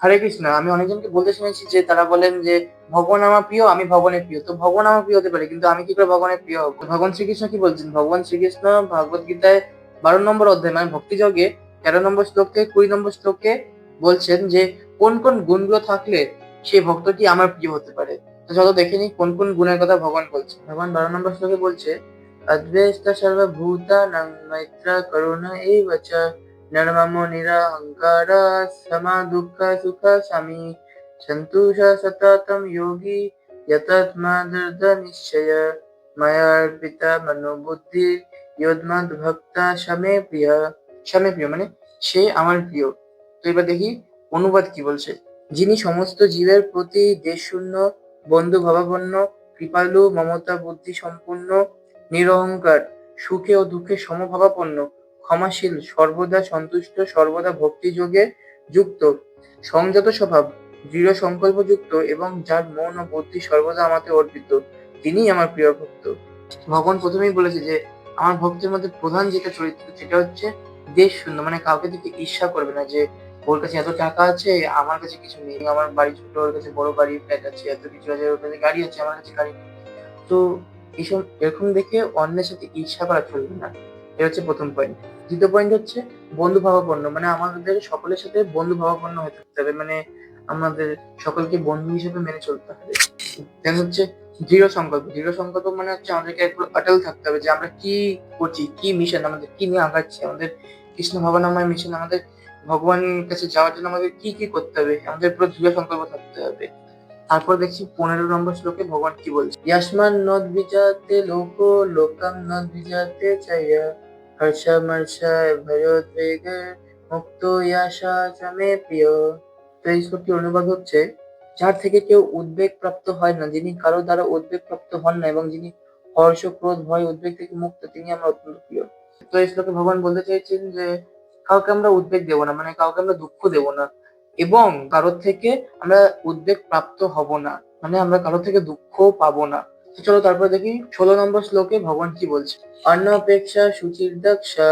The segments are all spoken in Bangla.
হরে কৃষ্ণ। আমি অনেকজনকে বলতে শুনেছি যে তারা বলেন যে ভগবান আমার প্রিয়, আমি ভগবানের প্রিয়। তো ভগবান আমার প্রিয় হতে পারে, কিন্তু আমি কি করে ভগবানের প্রিয় হব? ভগবান শ্রীকৃষ্ণ কি বলছেন? ভগবান শ্রীকৃষ্ণ ভগবত গীতায় 12 নম্বর অধ্যায় মানে ভক্তিযোগে 13 নম্বর শ্লোক থেকে 20 নম্বর শ্লোকে বলছেন যে কোন কোন গুণগুলো থাকলে সেই ভক্তটি আমার প্রিয় হতে পারে। তো চলো দেখে নিই কোন কোন গুণের কথা ভগবান বলছে। ভগবান 12 নম্বর শ্লোকে বলছে, অদ্বেষ্ট সর্বভূতানাং মৈত্র করুণা এব চ निर्ममो निरहंकार समा दुःख सुख शमी सन्तोष सततं योगी यतत्मा दृढ़ निश्चय मया अर्पिता मनोबुद्धि योद्मद भक्ता শমে প্রিয় মানে সে আমার প্রিয়। তো এবার দেখি অনুবাদ কি বলছে। যিনি সমস্ত জীবের প্রতি দেশশূন্য, বন্ধু ভাবাপন্ন, কৃপালু, মমতা বুদ্ধি সম্পূর্ণ, নিরহংকার, সুখে ও দুঃখে সমভাবাপন্ন, ক্ষমাশীল, সর্বদা সন্তুষ্ট, সর্বদা ভক্তিযোগে যুক্ত, সংযত স্বভাব, দৃঢ় সংকল্পযুক্ত এবং যার মন ও বুদ্ধি সর্বদা আমাকে অর্পিত, তিনিই আমার প্রিয় ভক্ত। ভগবান প্রথমেই বলেছে যে আমার ভক্তের মধ্যে প্রধান যেটা চরিত্র সেটা হচ্ছে দেশ শূন্য, মানে কাউকে দেখে ঈর্ষা করবে না যে ওর কাছে এত টাকা আছে আমার কাছে কিছু নেই, আমার বাড়ি ছোট ওর কাছে বড় বাড়ি ফ্ল্যাট আছে, এত কিছু আছে ওর কাছে গাড়ি আছে আমার কাছে গাড়ি নেই। তো এইসব এরকম দেখে অন্যের সাথে ঈর্ষা করা চলবে না। এটা হচ্ছে প্রথম পয়েন্ট। দ্বিতীয় পয়েন্ট হচ্ছে বন্ধু ভাবাপন্ন, মানে আমাদের সকলের সাথে বন্ধু ভাবাপন্ন হয়ে থাকতে হবে, মানে আমাদের সকলকে বন্ধু হিসেবে মেনে চলতে হবে। দেন হচ্ছে দৃঢ় সংকল্প। দৃঢ় সংকল্প মানে হচ্ছে আমাদেরকে একটু অটল থাকতে হবে যে আমরা কি করছি, কি মিশন আমাদের, কি নিয়ে আগাচ্ছি, আমাদের কৃষ্ণ ভবনাময় মিশন, আমাদের ভগবানের কাছে যাওয়ার জন্য আমাদের কি কি করতে হবে, আমাদের পুরো দৃঢ় সংকল্প থাকতে হবে। তারপর দেখছি 15 নম্বর শ্লোকে ভগবান কি বলছে, ইয়াসমান নদ বিজাতে লোকো লোকাম নদ বিজাতে চাইয়া হর্ষমর্ষায় ভয়োদ্বেগে মুক্ত ইয়াশা চমে প্রিয়। তো এই শ্লোকটির অনুবাদ হচ্ছে, যার থেকে কেউ উদ্বেগ প্রাপ্ত হয় না, যিনি কারো দ্বারা উদ্বেগ প্রাপ্ত হন না এবং যিনি হর্ষ ক্রোধ ভয় উদ্বেগ থেকে মুক্ত, তিনি আমার অত্যন্ত প্রিয়। তো এই শ্লোকে ভগবান বলতে চাইছেন যে কাউকে আমরা উদ্বেগ দেবো না, মানে কাউকে আমরা দুঃখ দেবো না, এবং কারোর থেকে আমরা উদ্বেগ প্রাপ্ত হব না, মানে আমরা কারোর থেকে দুঃখ পাবো না। তো চলো তারপর দেখি 16 নম্বর শ্লোকে ভগবান কি বলছে, অন্নপেক্ষা শুচির দক্ষা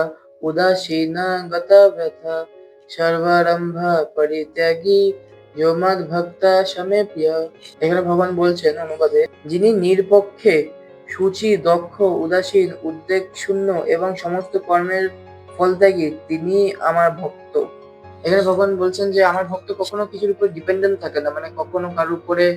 উদাসীনা গতা ব্যথা সর্বারম্ভা পরিত্যাগী যোমাদ ভক্তা সমে প্রিয়। এখানে ভগবান বলছেন অনুবাদে, যিনি নিরপেক্ষে সূচি, দক্ষ, উদাসীন, উদ্বেগ শূন্য এবং সমস্ত কর্মের ফলত্যাগী, তিনি আমার ভক্ত। এখানে ভগবান বলছেন যে আমার ভক্ত কখনো কিছুর উপর ডিপেন্ডেন্ট থাকে না, মানে কখনো কারোর উপরে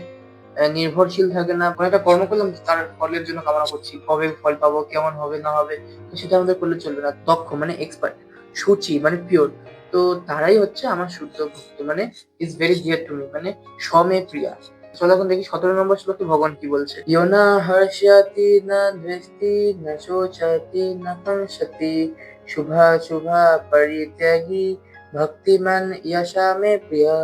নির্ভরশীল থাকে না। কোনো একটা কর্ম করলাম তার ফলের জন্য কামনা করছি, কবে ফল পাবো, কেমন হবে না হবে, তো সেটা আমাদের করলে চলবে না। দক্ষ মানে এক্সপার্ট, সূচি মানে পিওর, তো তারাই হচ্ছে আমার শুদ্ধ ভক্ত, মানে is very dear to me, মানে সমে প্রিয়া। চলো এখন দেখি 17 নম্বর শ্লোকে ভগবান কি বলছে, ইয়োনা হর্ষাতি না দ্বেষ্টি না শোচাতি না কাঙ্ক্ষতি শুভা শুভা পরিত্যাগী ভক্তিমান ইয়াশা মে প্রিয়া।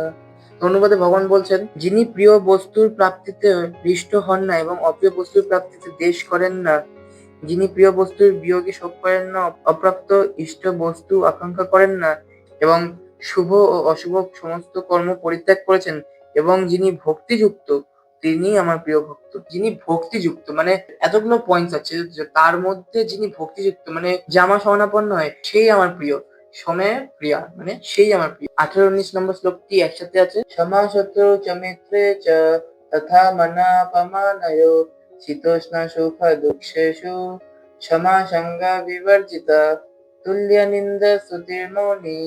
অনুবাদে ভগবান বলছেন, যিনি প্রিয় বস্তুর প্রাপ্তিতে হৃষ্ট হন না এবং অপ্রিয় বস্তুর প্রাপ্তিতে দ্বেষ করেন না, যিনি প্রিয় বস্তুর বিয়োগে শোক করেন না, অপ্রাপ্ত ইষ্ট বস্তু আকাঙ্ক্ষা করেন না এবং শুভ ও অশুভ সমস্ত কর্ম পরিত্যাগ করেছেন, এবং যিনি ভক্তিযুক্ত, তিনি আমার প্রিয় ভক্ত। যিনি ভক্তিযুক্ত মানে এতগুলো পয়েন্টস আছে যে তার মধ্যে যিনি ভক্তিযুক্ত মানে জামা শরণাপন্ন হয় সেই আমার প্রিয়। সমে প্রিয়া মানে সেই আমার প্রিয়। 18-19 নম্বর শ্লোকটি একসাথে আছে, ক্ষমা শত্রু চ মিত্রে চ তথা মনাপমানয় শীতোষ্ণ সুখ দুঃখেষু ক্ষমা সংজ্ঞা বিবর্জিতা তুল্য নিন্দা স্তুতির মৌনি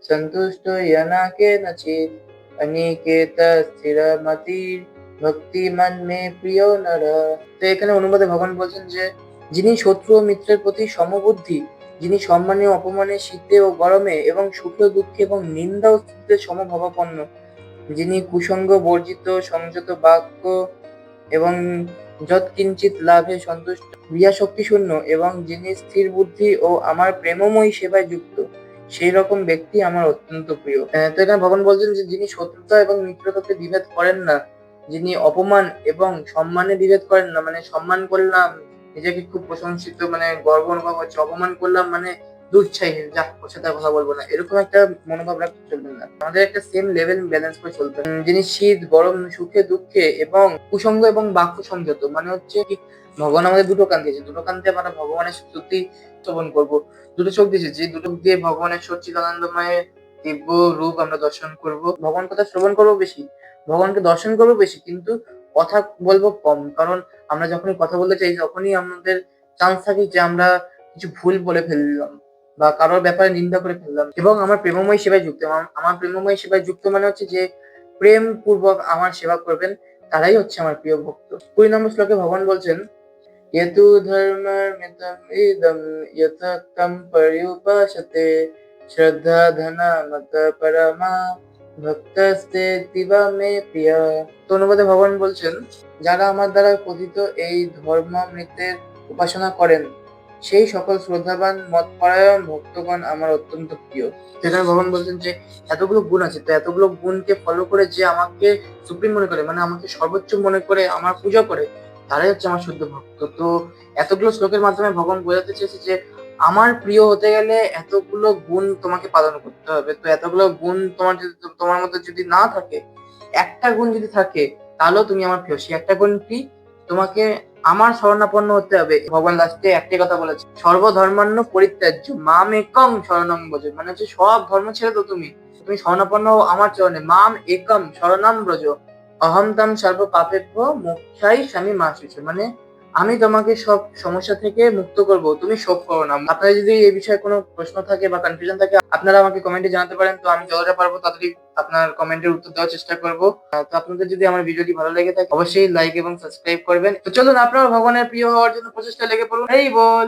সন্তুষ্ট ইয়ানা কেনচিৎ অনিকেত স্থিরমতির ভক্তিমান মে প্রিয় নর। তো এখানে অনুবাদে ভগবান বলছেন যে যিনি শত্রু ও মিত্রের প্রতি সমবুদ্ধি, যিনি সম্মানে ও অপমানে, শীতে ও গরমে এবং সুখে ও দুঃখে এবং নিন্দা ও স্তুতিতে সমভাবাপন্ন, যিনি কুসঙ্গ বর্জিত, সংযত বাক্য এবং যৎকিঞ্চিৎ লাভে সন্তুষ্ট, ক্রিয়াশক্তি শূন্য এবং যিনি স্থির বুদ্ধি ও আমার প্রেমময়ী সেবায় যুক্ত, সেই রকম ব্যক্তি আমার অত্যন্ত প্রিয়। তো এখানে ভগবান বলছেন যে যিনি শত্রুতা এবং মিত্রতাতে বিভেদ করেন না, যিনি অপমান এবং সম্মানে বিভেদ করেন না, মানে সম্মান করলাম নিজেকে খুব প্রশংসিত মানে গর্ব অনুভব হচ্ছে, অপমান করলাম মানে দূর ছাই যা ওর সাথে আর কথা বলবো না, এরকম একটা মনোভাব রাখতে চলবে না, আমাদের একটা সেম লেভেল ব্যালেন্স করে চলতে হবে। যিনি শীত গরম সুখে দুঃখে এবং কুসঙ্গ এবং বাক্য সংযত, মানে হচ্ছে কি ভগবান আমাদের দুটো কান দিয়েছে, দুটো কান দিয়ে আমরা ভগবানের স্তুতি শ্রবণ করবো। দুটো চোখ দিয়েছে, যে দুটো দিয়ে ভগবানের সচ্চিদানন্দময় দিব্য রূপ আমরা দর্শন করব। ভগবান কথা শ্রবণ করবো বেশি, ভগবানকে দর্শন করবো বেশি, কিন্তু কথা বলবো কম। কারণ আমরা যখনই কথা বলতে চাই তখনই আমাদের চান্স থাকে যে আমরা কিছু ভুল বলে ফেললাম বা কারোর ব্যাপারে নিন্দা করে ফেললাম। এবং আমার প্রেমময় সেবায় যুক্ত, আমার প্রেমময় সেবায় যুক্ত মানে হচ্ছে যে প্রেম পূর্বক আমার সেবা করবেন, তারাই হচ্ছে আমার প্রিয় ভক্ত। 20 নম্বর শ্লোকে ভগবান বলছেন, यतु धर्ममिदं यथाक्तं पर्युपासते श्रद्धा धना मत परमा ভক্তস্তেতিব মে প্রিয়। তো অনুবাদে ভগবান বলছেন, যারা আমার দ্বারা কথিত এই ধর্মামৃতের উপাসনা করেন সেই সকল শ্রদ্ধাবান মতপরায়ণ ভক্তগণ আমার অত্যন্ত প্রিয়। সেখানে ভগবান বলছেন যে এতগুলো গুণ আছে, তো এতগুলো গুণকে ফলো করে যে আমাকে সুপ্রিম মনে করে, মানে আমাকে সর্বোচ্চ মনে করে আমার পূজা করে, তারাই হচ্ছে আমার শুদ্ধ ভক্ত। তো এতগুলো শ্লোকের মাধ্যমে ভগবান বোঝাতে চেয়েছে যে আমার প্রিয় হতে গেলে এতগুলো গুণ তোমাকে পালন করতে হবে। তো এতগুলো গুণ তোমার মধ্যে যদি না থাকে, একটা গুণ যদি থাকে, তাহলেও তুমি আমার প্রিয়। সেই একটা গুণ কি? তোমাকে আমার শরণাপন্ন হতে হবে। ভগবান লাস্টে একটাই কথা বলেছে, সর্বধর্মান্য পরিত্যাজ্য মাম একং শরণং ব্রজ। মানে হচ্ছে সব ধর্ম ছেড়ে তো তুমি শরণাপন্ন হও আমার চরণে। মাম একম শরণাম ব্রজ অহম তাম সর্ব পাপেভ্যো মোক্ষায় স্বামী মাসিছে। মানে আমি তোমাকে সব সমস্যা থেকে মুক্ত করব, তুমি শোক করো না। আপনার যদি এই বিষয়ে কোনো প্রশ্ন থাকে বা কনফিউশন থাকে, আপনারা আমাকে কমেন্টে জানাতে পারেন। তো আমি যতটা পারবো তাড়াতাড়ি আপনার কমেন্টের উত্তর দেওয়ার চেষ্টা করব। তো আপনাদের যদি আমার ভিডিওটি ভালো লেগে থাকে অবশ্যই লাইক এবং সাবস্ক্রাইব করবেন। তো চলুন আপনারা ভগবানের প্রিয় হওয়ার জন্য প্রচেষ্টা লেগে পড়ুন। এই বল।